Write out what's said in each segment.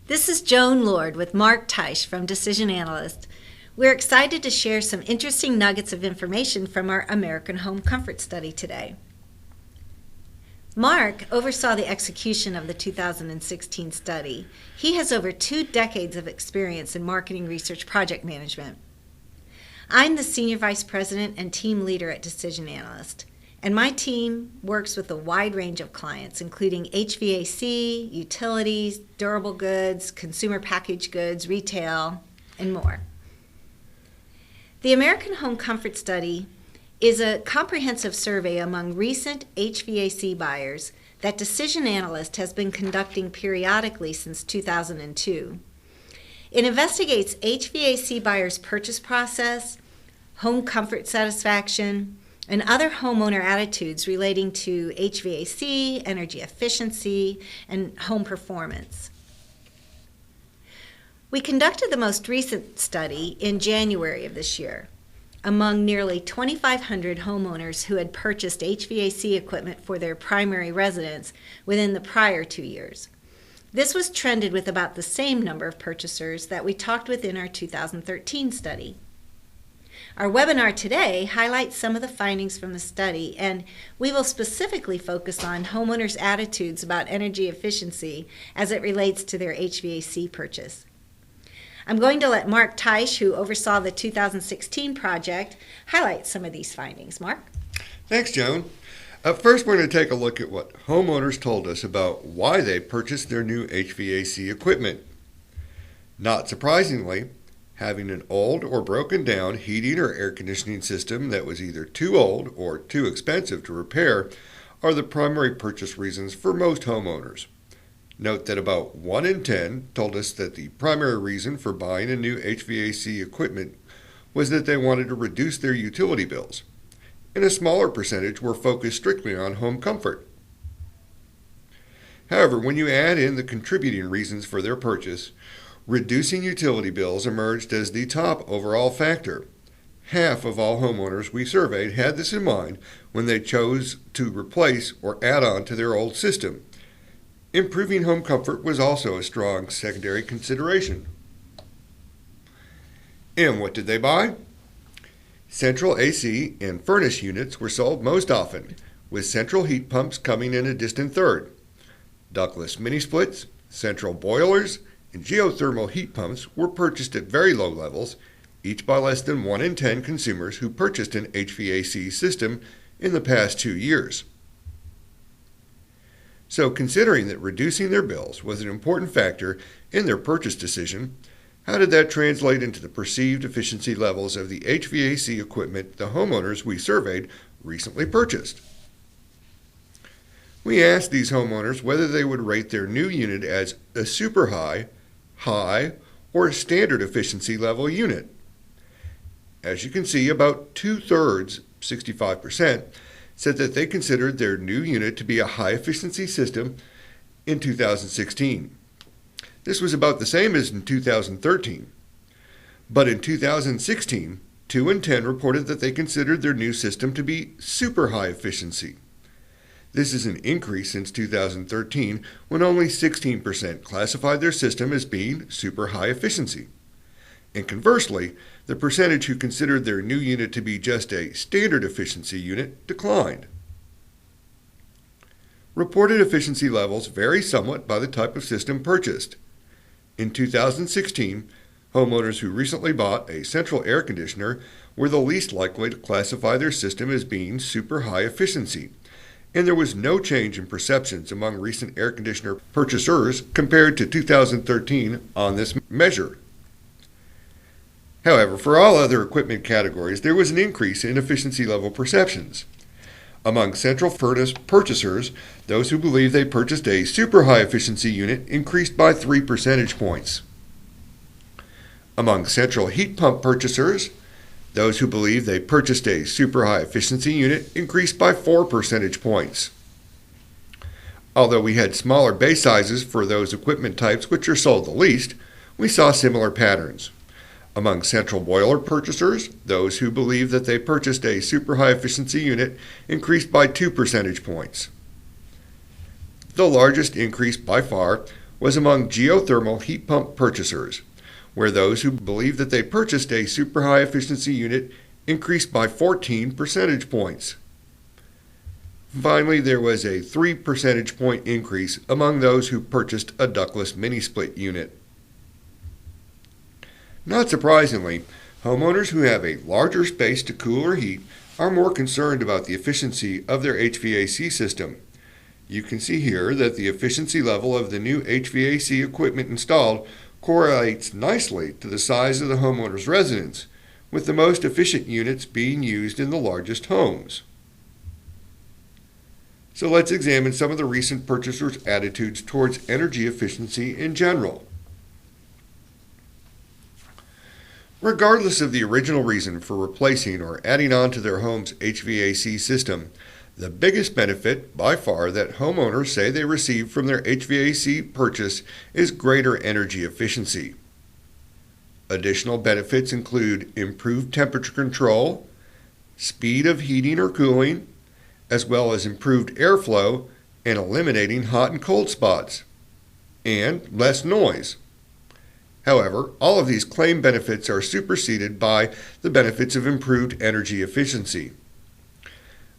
This is Joan Lord with Mark Teisch from Decision Analyst. We're excited to share some interesting nuggets of information from our American Home Comfort Study today. Mark oversaw the execution of the 2016 study. He has over 2 decades of experience in marketing research project management. I'm the Senior Vice President and Team Leader at Decision Analyst, and my team works with a wide range of clients, including HVAC, utilities, durable goods, consumer packaged goods, retail, and more. The American Home Comfort Study is a comprehensive survey among recent HVAC buyers that Decision Analyst has been conducting periodically since 2002. It investigates HVAC buyers' purchase process, home comfort satisfaction, and other homeowner attitudes relating to HVAC, energy efficiency, and home performance. We conducted the most recent study in January of this year among nearly 2,500 homeowners who had purchased HVAC equipment for their primary residence within the prior 2 years. This was trended with about the same number of purchasers that we talked with in our 2013 study. Our webinar today highlights some of the findings from the study, and we will specifically focus on homeowners' attitudes about energy efficiency as it relates to their HVAC purchase. I'm going to let Mark Teisch, who oversaw the 2016 project, highlight some of these findings. Mark? Thanks, Joan. First, we're going to take a look at what homeowners told us about why they purchased their new HVAC equipment. Not surprisingly, having an old or broken down heating or air conditioning system that was either too old or too expensive to repair are the primary purchase reasons for most homeowners. Note that about 1 in 10 told us that the primary reason for buying a new HVAC equipment was that they wanted to reduce their utility bills, and a smaller percentage were focused strictly on home comfort. However, when you add in the contributing reasons for their purchase, reducing utility bills emerged as the top overall factor. Half of all homeowners we surveyed had this in mind when they chose to replace or add on to their old system. Improving home comfort was also a strong secondary consideration. And what did they buy? Central AC and furnace units were sold most often, with central heat pumps coming in a distant third. Ductless mini-splits, central boilers, and geothermal heat pumps were purchased at very low levels, each by less than 1 in 10 consumers who purchased an HVAC system in the past 2 years. So, considering that reducing their bills was an important factor in their purchase decision, how did that translate into the perceived efficiency levels of the HVAC equipment the homeowners we surveyed recently purchased? We asked these homeowners whether they would rate their new unit as a super high, high, or a standard efficiency level unit. As you can see, about 2/3, 65%, said that they considered their new unit to be a high-efficiency system in 2016. This was about the same as in 2013. But in 2016, 2 in 10 reported that they considered their new system to be super high efficiency. This is an increase since 2013, when only 16% classified their system as being super high efficiency. And conversely, the percentage who considered their new unit to be just a standard efficiency unit declined. Reported efficiency levels vary somewhat by the type of system purchased. In 2016, homeowners who recently bought a central air conditioner were the least likely to classify their system as being super high efficiency, and there was no change in perceptions among recent air conditioner purchasers compared to 2013 on this measure. However, for all other equipment categories, there was an increase in efficiency level perceptions. Among central furnace purchasers, those who believe they purchased a super high efficiency unit increased by 3 percentage points. Among central heat pump purchasers, those who believe they purchased a super high efficiency unit increased by 4 percentage points. Although we had smaller base sizes for those equipment types which are sold the least, we saw similar patterns. Among central boiler purchasers, those who believe that they purchased a super high efficiency unit increased by 2 percentage points. The largest increase by far was among geothermal heat pump purchasers, where those who believed that they purchased a super high efficiency unit increased by 14 percentage points. Finally, there was a 3 percentage point increase among those who purchased a ductless mini-split unit. Not surprisingly, homeowners who have a larger space to cool or heat are more concerned about the efficiency of their HVAC system. You can see here that the efficiency level of the new HVAC equipment installed correlates nicely to the size of the homeowner's residence, with the most efficient units being used in the largest homes. So let's examine some of the recent purchasers' attitudes towards energy efficiency in general. Regardless of the original reason for replacing or adding on to their home's HVAC system, the biggest benefit by far that homeowners say they receive from their HVAC purchase is greater energy efficiency. Additional benefits include improved temperature control, speed of heating or cooling, as well as improved airflow and eliminating hot and cold spots, and less noise. However, all of these claimed benefits are superseded by the benefits of improved energy efficiency.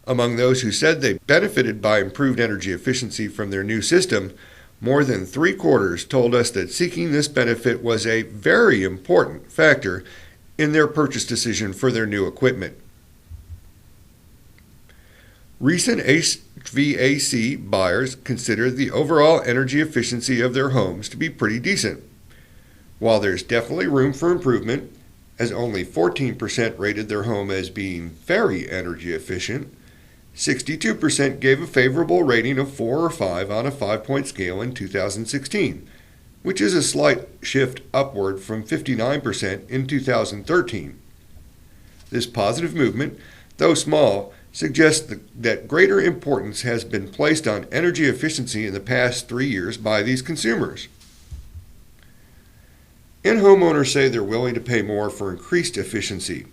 Among those who said they benefited by improved energy efficiency from their new system, more than 3/4 told us that seeking this benefit was a very important factor in their purchase decision for their new equipment. Recent HVAC buyers considered the overall energy efficiency of their homes to be pretty decent. While there's definitely room for improvement, as only 14% rated their home as being very energy efficient, 62% gave a favorable rating of 4 or 5 on a 5-point scale in 2016, which is a slight shift upward from 59% in 2013. This positive movement, though small, suggests that greater importance has been placed on energy efficiency in the past 3 years by these consumers. And homeowners say they're willing to pay more for increased efficiency.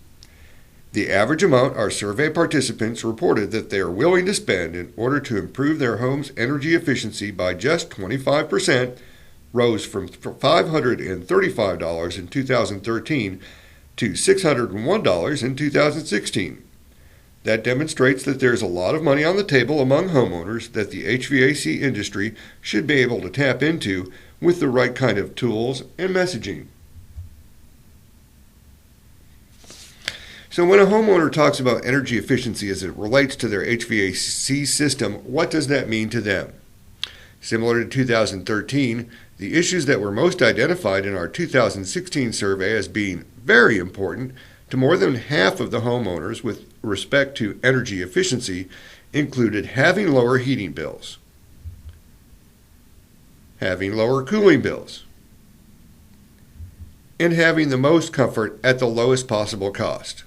The average amount our survey participants reported that they are willing to spend in order to improve their home's energy efficiency by just 25% rose from $535 in 2013 to $601 in 2016. That demonstrates that there's a lot of money on the table among homeowners that the HVAC industry should be able to tap into with the right kind of tools and messaging. So when a homeowner talks about energy efficiency as it relates to their HVAC system, what does that mean to them? Similar to 2013, the issues that were most identified in our 2016 survey as being very important to more than half of the homeowners with respect to energy efficiency included having lower heating bills, having lower cooling bills, and having the most comfort at the lowest possible cost.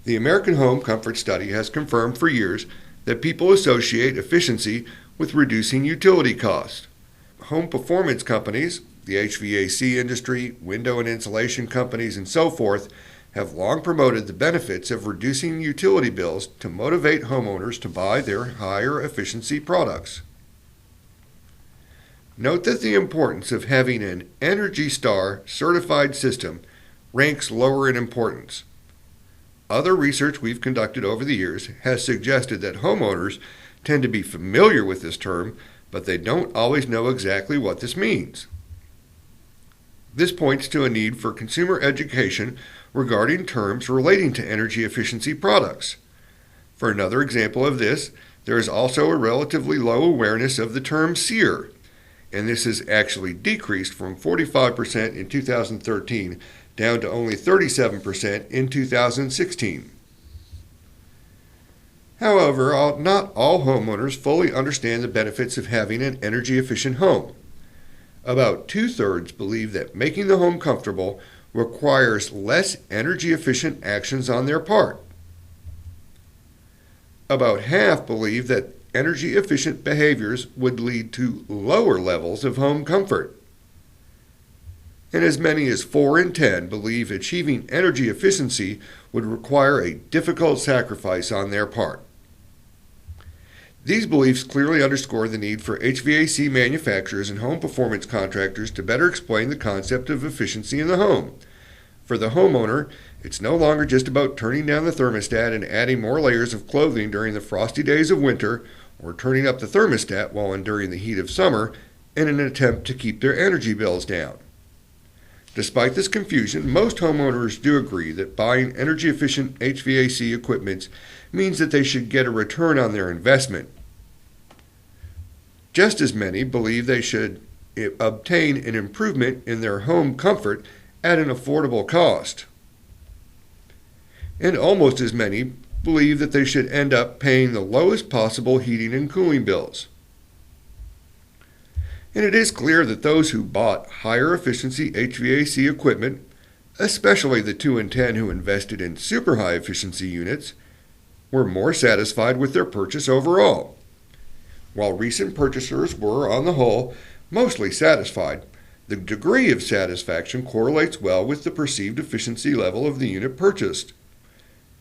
The American Home Comfort Study has confirmed for years that people associate efficiency with reducing utility costs. Home performance companies, the HVAC industry, window and insulation companies, and so forth, have long promoted the benefits of reducing utility bills to motivate homeowners to buy their higher efficiency products. Note that the importance of having an Energy Star certified system ranks lower in importance. Other research we've conducted over the years has suggested that homeowners tend to be familiar with this term, but they don't always know exactly what this means. This points to a need for consumer education regarding terms relating to energy efficiency products. For another example of this, there is also a relatively low awareness of the term SEER, and this has actually decreased from 45% in 2013 down to only 37% in 2016. However, not all homeowners fully understand the benefits of having an energy-efficient home. About 2/3 believe that making the home comfortable requires less energy-efficient actions on their part. About half believe that energy-efficient behaviors would lead to lower levels of home comfort. And as many as 4 in 10 believe achieving energy efficiency would require a difficult sacrifice on their part. These beliefs clearly underscore the need for HVAC manufacturers and home performance contractors to better explain the concept of efficiency in the home. For the homeowner, it's no longer just about turning down the thermostat and adding more layers of clothing during the frosty days of winter, or turning up the thermostat while enduring the heat of summer in an attempt to keep their energy bills down. Despite this confusion, most homeowners do agree that buying energy-efficient HVAC equipment means that they should get a return on their investment. Just as many believe they should obtain an improvement in their home comfort at an affordable cost. And almost as many believe that they should end up paying the lowest possible heating and cooling bills. And it is clear that those who bought higher efficiency HVAC equipment, especially the 2 in 10 who invested in super high efficiency units, were more satisfied with their purchase overall. While recent purchasers were, on the whole, mostly satisfied, the degree of satisfaction correlates well with the perceived efficiency level of the unit purchased.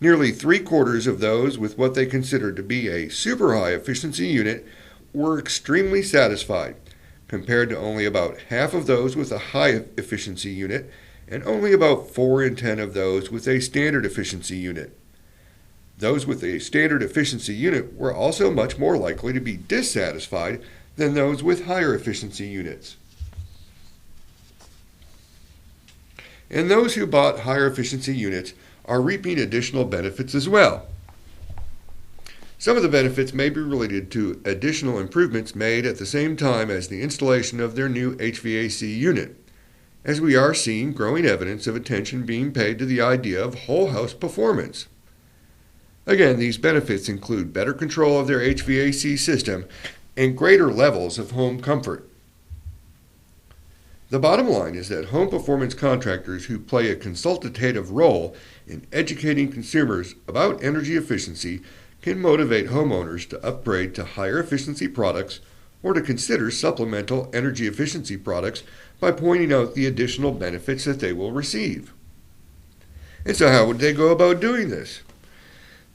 Nearly 3/4 of those with what they considered to be a super high efficiency unit were extremely satisfied, compared to only about half of those with a high efficiency unit and only about 4 in 10 of those with a standard efficiency unit. Those with a standard efficiency unit were also much more likely to be dissatisfied than those with higher efficiency units. And those who bought higher efficiency units are reaping additional benefits as well. Some of the benefits may be related to additional improvements made at the same time as the installation of their new HVAC unit, as we are seeing growing evidence of attention being paid to the idea of whole house performance. Again, these benefits include better control of their HVAC system and greater levels of home comfort. The bottom line is that home performance contractors who play a consultative role in educating consumers about energy efficiency can motivate homeowners to upgrade to higher efficiency products or to consider supplemental energy efficiency products by pointing out the additional benefits that they will receive. And so how would they go about doing this?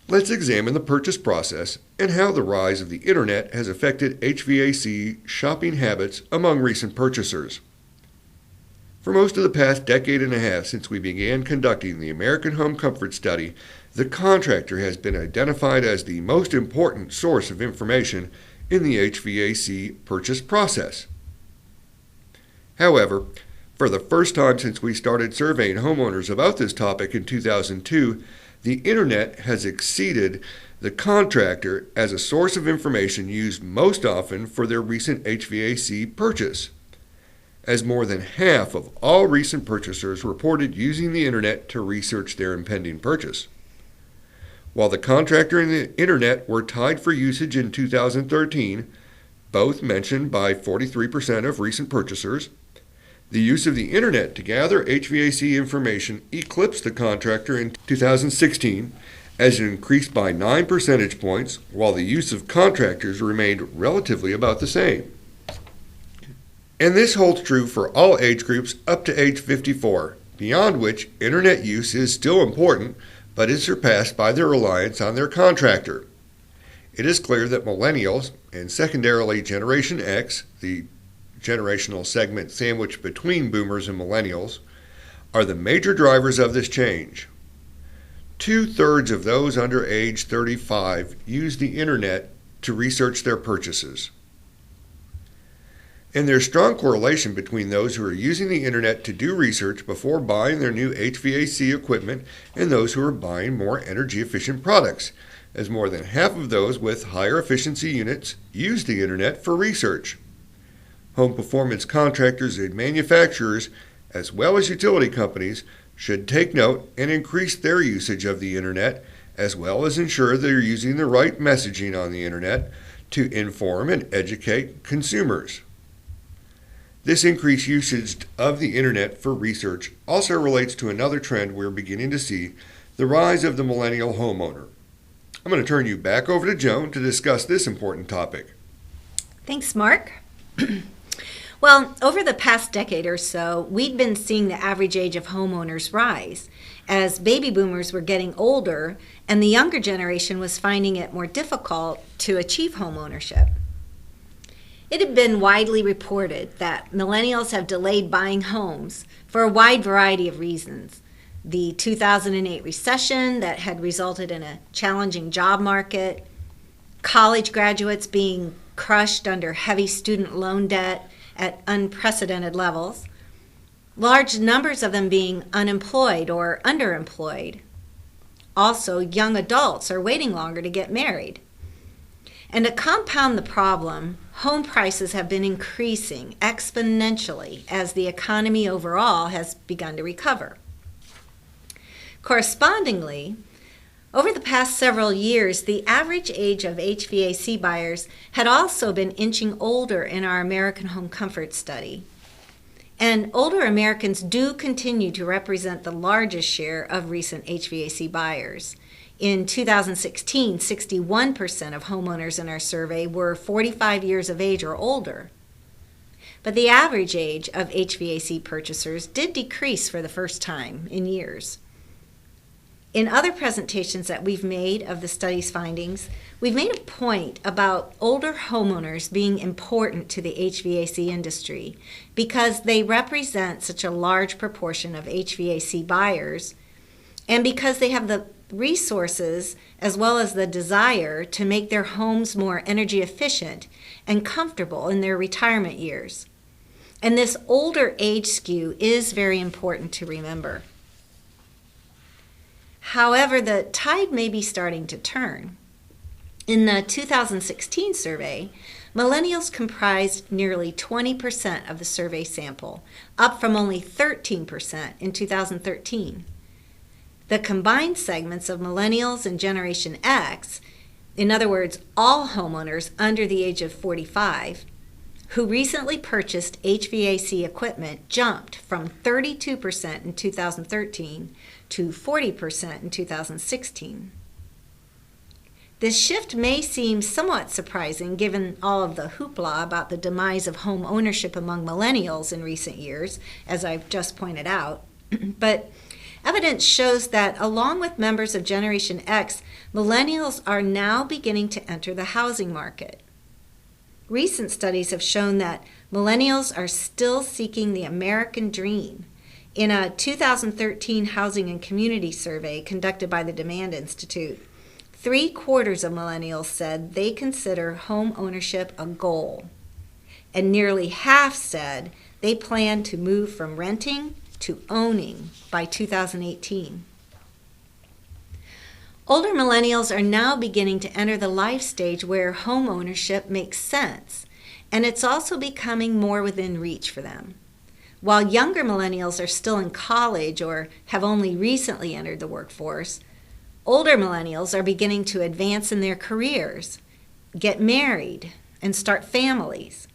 Let's examine the purchase process and how the rise of the internet has affected HVAC shopping habits among recent purchasers. For most of the past decade and a half since we began conducting the American Home Comfort Study, the contractor has been identified as the most important source of information in the HVAC purchase process. However, for the first time since we started surveying homeowners about this topic in 2002, the internet has exceeded the contractor as a source of information used most often for their recent HVAC purchase, as more than half of all recent purchasers reported using the internet to research their impending purchase. While the contractor and the internet were tied for usage in 2013, both mentioned by 43% of recent purchasers, the use of the internet to gather HVAC information eclipsed the contractor in 2016 as it increased by 9 percentage points, while the use of contractors remained relatively about the same. And this holds true for all age groups up to age 54, beyond which internet use is still important, but is surpassed by their reliance on their contractor. It is clear that Millennials, and secondarily Generation X, the generational segment sandwiched between boomers and millennials, are the major drivers of this change. 2/3 of those under age 35 use the internet to research their purchases. And there's strong correlation between those who are using the internet to do research before buying their new HVAC equipment and those who are buying more energy efficient products, as more than half of those with higher efficiency units use the internet for research. Home performance contractors and manufacturers, as well as utility companies, should take note and increase their usage of the internet, as well as ensure they're using the right messaging on the internet to inform and educate consumers. This increased usage of the internet for research also relates to another trend we're beginning to see, the rise of the millennial homeowner. I'm going to turn you back over to Joan to discuss this important topic. Thanks, Mark. Well, over the past decade or so, we've been seeing the average age of homeowners rise as baby boomers were getting older and the younger generation was finding it more difficult to achieve homeownership. It had been widely reported that millennials have delayed buying homes for a wide variety of reasons. The 2008 recession that had resulted in a challenging job market, college graduates being crushed under heavy student loan debt at unprecedented levels, large numbers of them being unemployed or underemployed. Also, young adults are waiting longer to get married. And to compound the problem, home prices have been increasing exponentially as the economy overall has begun to recover. Correspondingly, over the past several years, the average age of HVAC buyers had also been inching older in our American Home Comfort Study. And older Americans do continue to represent the largest share of recent HVAC buyers. In 2016, 61% of homeowners in our survey were 45 years of age or older. But the average age of HVAC purchasers did decrease for the first time in years. In other presentations that we've made of the study's findings, we've made a point about older homeowners being important to the HVAC industry because they represent such a large proportion of HVAC buyers and because they have the resources as well as the desire to make their homes more energy efficient and comfortable in their retirement years. And this older age skew is very important to remember. However, the tide may be starting to turn. In the 2016 survey, millennials comprised nearly 20% of the survey sample, up from only 13% in 2013. The combined segments of millennials and Generation X, in other words, all homeowners under the age of 45, who recently purchased HVAC equipment jumped from 32% in 2013 to 40% in 2016. This shift may seem somewhat surprising given all of the hoopla about the demise of home ownership among millennials in recent years, as I've just pointed out, but evidence shows that along with members of Generation X, millennials are now beginning to enter the housing market. Recent studies have shown that millennials are still seeking the American dream. In a 2013 Housing and Community Survey conducted by the Demand Institute, 3/4 of millennials said they consider home ownership a goal, and nearly half said they plan to move from renting to owning by 2018. Older millennials are now beginning to enter the life stage where home ownership makes sense, and it's also becoming more within reach for them. While younger millennials are still in college or have only recently entered the workforce, older millennials are beginning to advance in their careers, get married, and start families.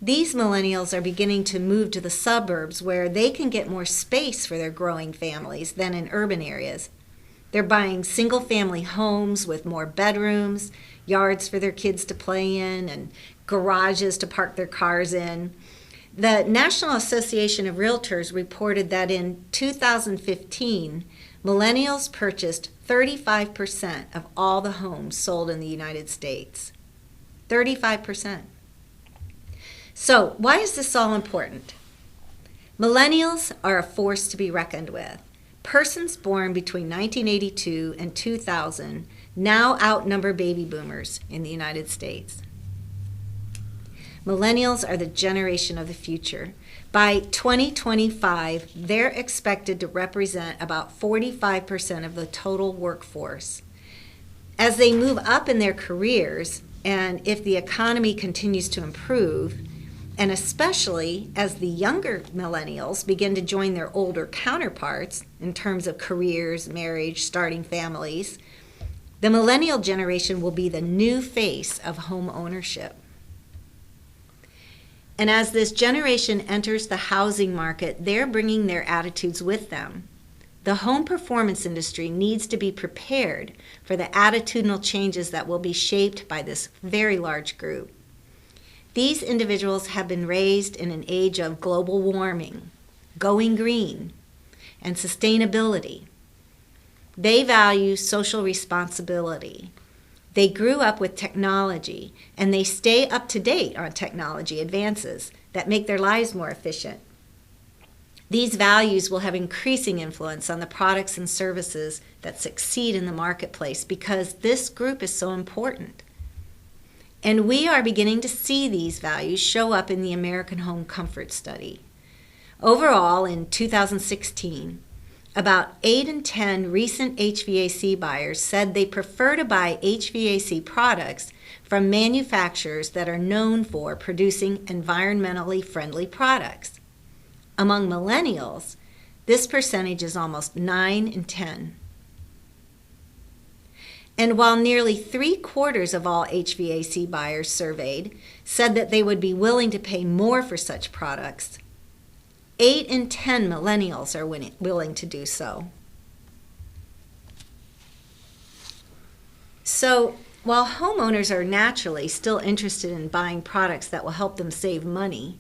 These millennials are beginning to move to the suburbs where they can get more space for their growing families than in urban areas. They're buying single-family homes with more bedrooms, yards for their kids to play in, and garages to park their cars in. The National Association of Realtors reported that in 2015, millennials purchased 35% of all the homes sold in the United States. 35%. So, why is this all important? Millennials are a force to be reckoned with. Persons born between 1982 and 2000 now outnumber baby boomers in the United States. Millennials are the generation of the future. By 2025, they're expected to represent about 45% of the total workforce. As they move up in their careers, and if the economy continues to improve, and especially as the younger millennials begin to join their older counterparts in terms of careers, marriage, starting families, the millennial generation will be the new face of home ownership. And as this generation enters the housing market, they're bringing their attitudes with them. The home performance industry needs to be prepared for the attitudinal changes that will be shaped by this very large group. These individuals have been raised in an age of global warming, going green, and sustainability. They value social responsibility. They grew up with technology, and they stay up to date on technology advances that make their lives more efficient. These values will have increasing influence on the products and services that succeed in the marketplace because this group is so important. And we are beginning to see these values show up in the American Home Comfort Study. Overall, in 2016, about 8 in 10 recent HVAC buyers said they prefer to buy HVAC products from manufacturers that are known for producing environmentally friendly products. Among millennials, this percentage is almost 9 in 10. And while nearly 3/4 of all HVAC buyers surveyed said that they would be willing to pay more for such products, 8 in 10 millennials are willing to do so. So, while homeowners are naturally still interested in buying products that will help them save money,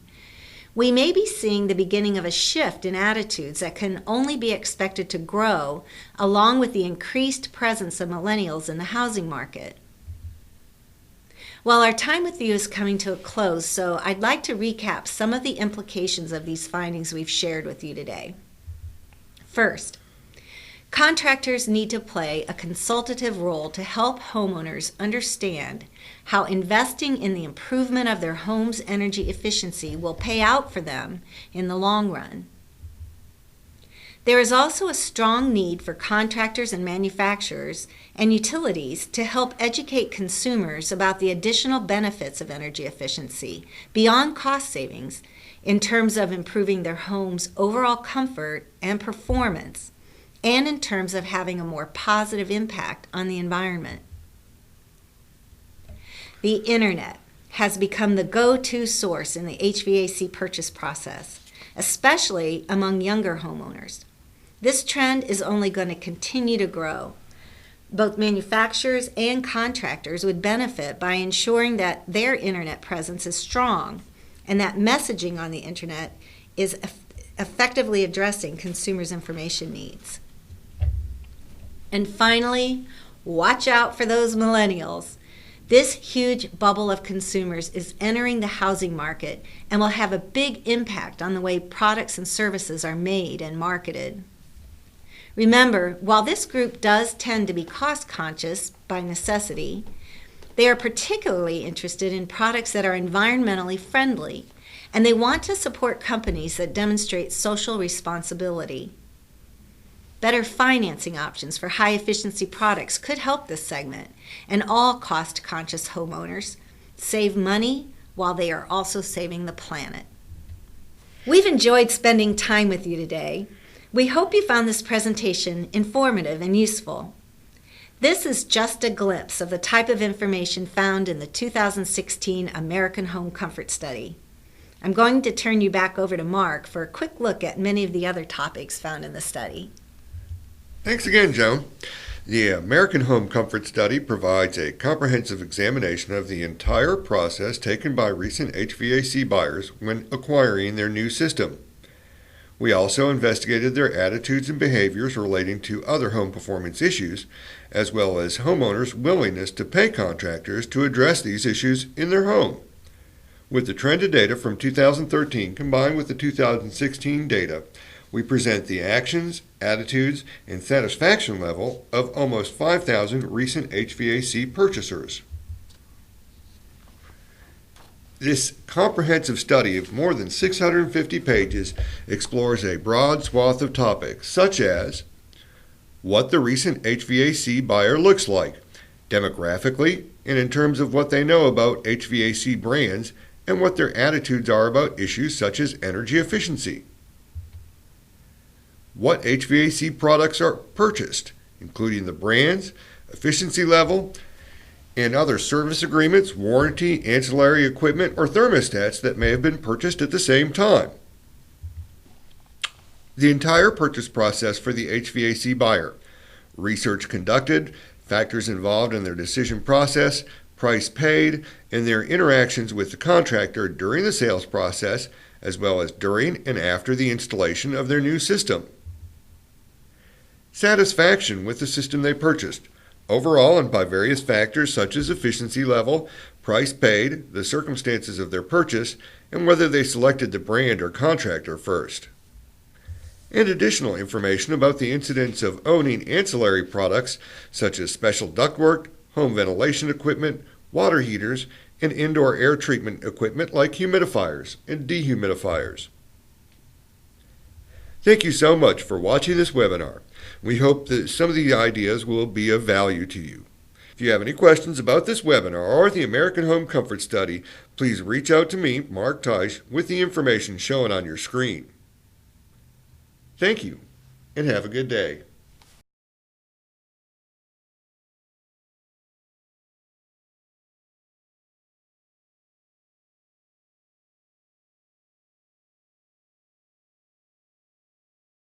we may be seeing the beginning of a shift in attitudes that can only be expected to grow along with the increased presence of millennials in the housing market. Well, our time with you is coming to a close, so I'd like to recap some of the implications of these findings we've shared with you today. First, contractors need to play a consultative role to help homeowners understand how investing in the improvement of their home's energy efficiency will pay out for them in the long run. There is also a strong need for contractors and manufacturers and utilities to help educate consumers about the additional benefits of energy efficiency beyond cost savings in terms of improving their home's overall comfort and performance, and in terms of having a more positive impact on the environment. The internet has become the go-to source in the HVAC purchase process, especially among younger homeowners. This trend is only going to continue to grow. Both manufacturers and contractors would benefit by ensuring that their internet presence is strong and that messaging on the internet is effectively addressing consumers' information needs. And finally, watch out for those millennials. This huge bubble of consumers is entering the housing market and will have a big impact on the way products and services are made and marketed. Remember, while this group does tend to be cost conscious by necessity, they are particularly interested in products that are environmentally friendly, and they want to support companies that demonstrate social responsibility. Better financing options for high-efficiency products could help this segment and all cost-conscious homeowners save money while they are also saving the planet. We've enjoyed spending time with you today. We hope you found this presentation informative and useful. This is just a glimpse of the type of information found in the 2016 American Home Comfort Study. I'm going to turn you back over to Mark for a quick look at many of the other topics found in the study. Thanks again, Joan. The American Home Comfort Study provides a comprehensive examination of the entire process taken by recent HVAC buyers when acquiring their new system. We also investigated their attitudes and behaviors relating to other home performance issues, as well as homeowners' willingness to pay contractors to address these issues in their home. With the trended data from 2013 combined with the 2016 data, we present the actions, attitudes, and satisfaction level of almost 5,000 recent HVAC purchasers. This comprehensive study of more than 650 pages explores a broad swath of topics, such as what the recent HVAC buyer looks like, demographically, and in terms of what they know about HVAC brands and what their attitudes are about issues such as energy efficiency. What HVAC products are purchased, including the brands, efficiency level, and other service agreements, warranty, ancillary equipment, or thermostats that may have been purchased at the same time. The entire purchase process for the HVAC buyer, research conducted, factors involved in their decision process, price paid, and their interactions with the contractor during the sales process, as well as during and after the installation of their new system. Satisfaction with the system they purchased, overall and by various factors such as efficiency level, price paid, the circumstances of their purchase, and whether they selected the brand or contractor first. And additional information about the incidence of owning ancillary products such as special ductwork, home ventilation equipment, water heaters, and indoor air treatment equipment like humidifiers and dehumidifiers. Thank you so much for watching this webinar. We hope that some of the ideas will be of value to you. If you have any questions about this webinar or the American Home Comfort Study, please reach out to me, Mark Teisch, with the information shown on your screen. Thank you, and have a good day.